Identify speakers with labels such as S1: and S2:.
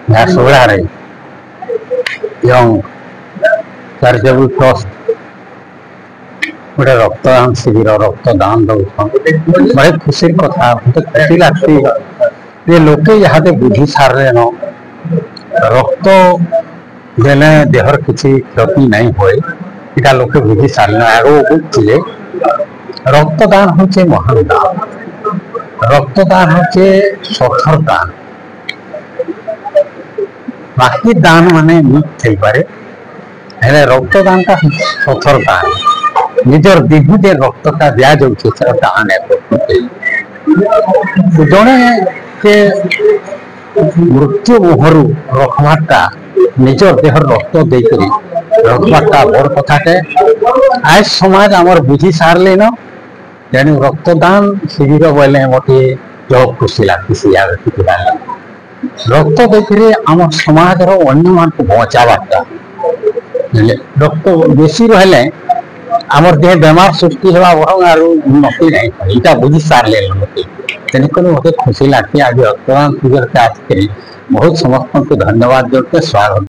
S1: ଝାରସୁଗୁଡ଼ାରେ ଏବଂ charitable trust गोटे रक्तदान शिविर रक्तदान दौन बड़े खुशी कथा मत खुशी लगती ये लोके यहाँ बुझी सारे न रक्त देने देहर किसी क्षति नहीं हुए इटा लोके बुझी सारे आगो बुझे रक्तदान होचे महान दान रक्तदान होचे सथर दान बाकी दान माने मिथ पारे रक्तदान का सथर दान निजर विभूति रक्तटा दिया जाऊे दान जड़े से मृत्यु मुहरु रखवाटा निजर देहर रक्त देकर रखवाटा बड़ कथाटे आज समाज आमर बुझी सारे न तेणु रक्तदान शिविर बोले मोटे जो खुशी लगती रक्त देकर आम समाज अन्य मान को बचावाटा रक्त बेसी रहा आमर देह बेमार सृष्टि होगा बर आर उन्नति नहीं इटा बुझी सारे लोग तेणुक मत खुशी लगती आज रक्तदान शिविर के आसिक बहुत समस्त को धन्यवाद देते स्वागत।